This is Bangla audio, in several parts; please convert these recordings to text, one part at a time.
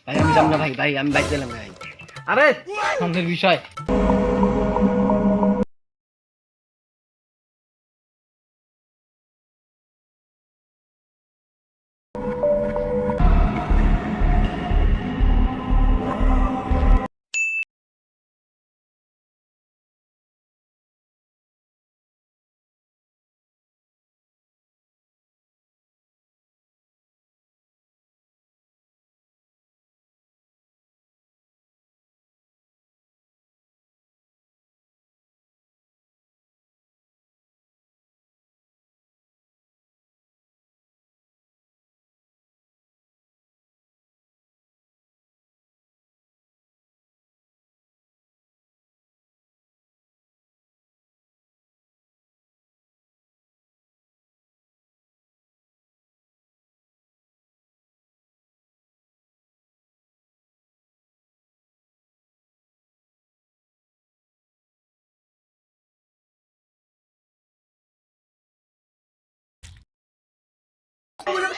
ভাই আমি যাব না ভাই, ভাই আমি বাইক দিলাম ভাই। আরে সন্দেহের বিষয়।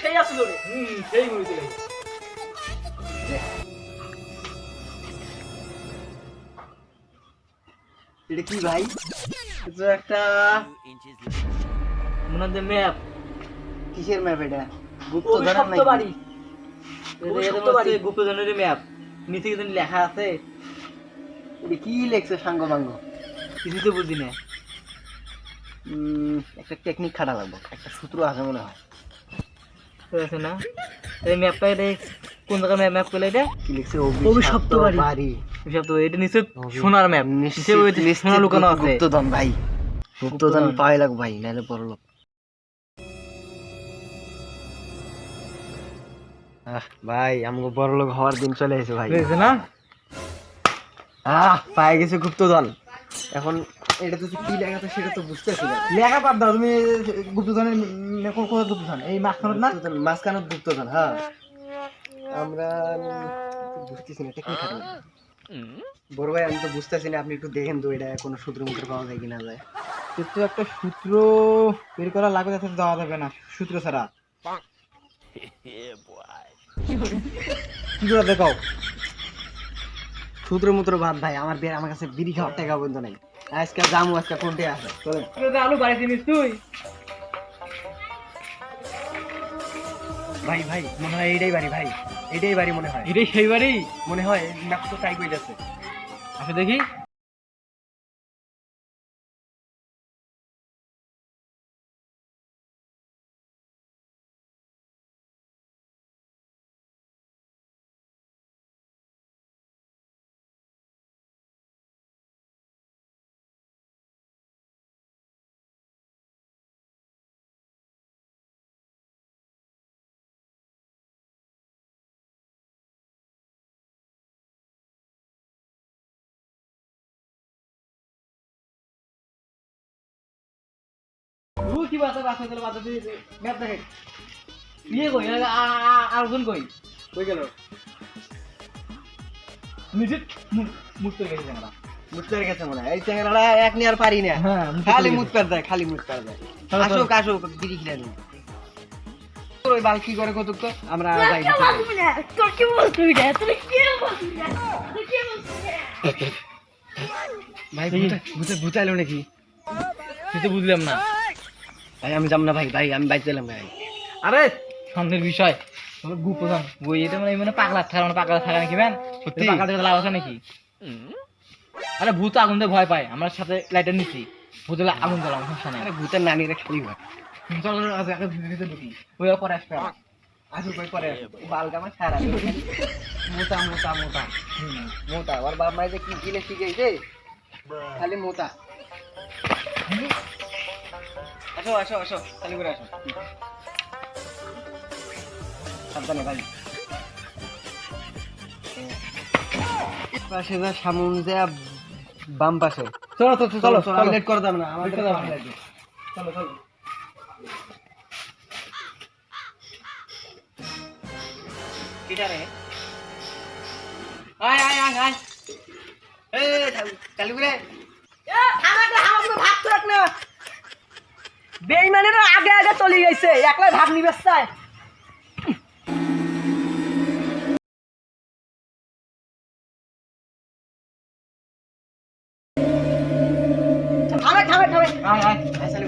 সেই আসলো রে। সেই মুভি চলে গেছে। এটা কি ভাই? এটা একটা মনে হয় ম্যাপ। কিসের ম্যাপ এটা? গুপ্তধনের অভিশপ্ত নাকি? বাড়ি। অভিশপ্ত বাড়ি। গুপ্তধনের ম্যাপ। নিচে কিন্তু লেখা আছে, এটা কি লেখছে সাঙ্গ বাঙ্গ? কিছু তো বুঝি না। একটা টেকনিক খাটা লাগবে, একটা সূত্র আছে মনে হয়। ঠিক আছে না? এই ম্যাপটা এটা কোন জায়গায় ম্যাপ করলে এটা? কি লিখছে? অভিশপ্ত বাড়ি। বাড়ি। অভিশপ্ত, এটা নিচে সোনার ম্যাপ। নিচে ওই যে সোনা লুকানো আছে। গুপ্তধন ভাই, গুপ্তধন পাওয়াই লাগবে ভাই, নাহলে বড় লোক। ভাই আমাকে বড় লোক হওয়ার দিন চলে এসেছে ভাই। ঠিক আছে না? পায়ে গেছে গুপ্তধন। এখন এটা তো কি লেখা আছে সেটা তো বুঝতেছি না। লেখা বাদ দাও, তুমি গুপ্তধনের কোন গুপ্তধন? এই মাঝখানে না? মাঝখানে গুপ্তধন, হ্যাঁ। আমরা বুঝতেছি না, টেকনিক খাটা লাগবে। বড় ভাই আমি তো বুঝতেছি না, আপনি একটু দেখেন তো এটা কোনো সূত্র মুত্র পাওয়া যায় কিনা যায়। কিন্তু একটা সূত্র বের করা লাগবে, তাতে দেওয়া যাবে না সূত্র ছাড়া। কি করে দেখাও? সূত্র মুত্র বাদ ভাই, আমার কাছে বিড়ি খাওয়ার টাকা পর্যন্ত নাই। আজকে জামু, আজকে কোনটে আছে চলেন। আলু বাড়ি জিনিস তুই ভাই ভাই মনে হয় এইটাই বাড়ি ভাই, এইটাই বাড়ি মনে হয়, এটাই সেই বাড়ি মনে হয় ম্যাপ তো তাই কই যাচ্ছে। আসে দেখি। কি বাসা বাসা দিলে বাসা দিয়ে ম্যাপ দেখে ইয়ে কই আরজন কই কই গেল? নিচে মুক্ত গেছে আমরা। মুস্তার গেছে মনে হয়, এই চ্যাংড়াটা এক নিয়ে আর পারি না। হ্যাঁ, খালি মুত পার দেয়, খালি মুত পার দেয়। আসুক আসুক বিড়ি খেলে নিন। ওই বাল কি করে কতুক তো আমরা যাই না। ভাই ভুতাইলো নাকি? কিছু বুঝলাম না। ভাই আমি যাব না ভাই, ভাই আমি বাইক দিলাম ভাই। আরে সন্দেহের বিষয়। তোমার গুপ্তধন বই এটা মানে পাগলা থাকা, মানে পাগলা থাকা নাকি ম্যান? সত্যি? পাগলা থেকে লাভ আছে নাকি? আরে ভূত আগুন দিয়ে ভয় পায়, আমরা সাথে লাইটার নিচ্ছি, ভূত আগুন জ্বালাম, সমস্যা নাই। আরে ভূতের নানিরা খালি ভাই। চলো ভিতরে ঢুকি, ওই পরে আসবে। আসুক ওই পরে বাল গামা সারা মোটা মোটা মোটা মোটা, ওর বাপ মাই যে কি গিলে শিখেছে, খালি মোটা। আসো আসো আসো, খালি করে আসো। সাবধানে ভাই। পাশে যা সামুন যা বাম পাশে। চলো চলো চলো চলো লেট করে দাম না, আমাদের চলো চলো চলো। কিটা রে? আয় আয় আয় আয়। এই চালু করে। বেইমানেরা আগে আগে চলে গেছে, একলাই ভাগ নিবে চায়। আয় আয় আসলে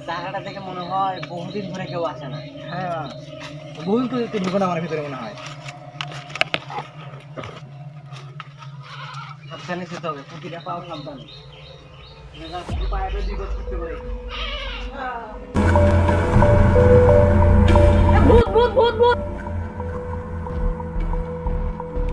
জায়গাটা দেখে মনে হয় বহুদিন ধরে কেউ আসে না। হ্যাঁ ভুল তো ঢুকো না আমার ভিতরে মনে হয়। সাবধানে যেতে হবে, প্রতিটা পাও সাবধানে। ভূত ভূত ভূত ভূত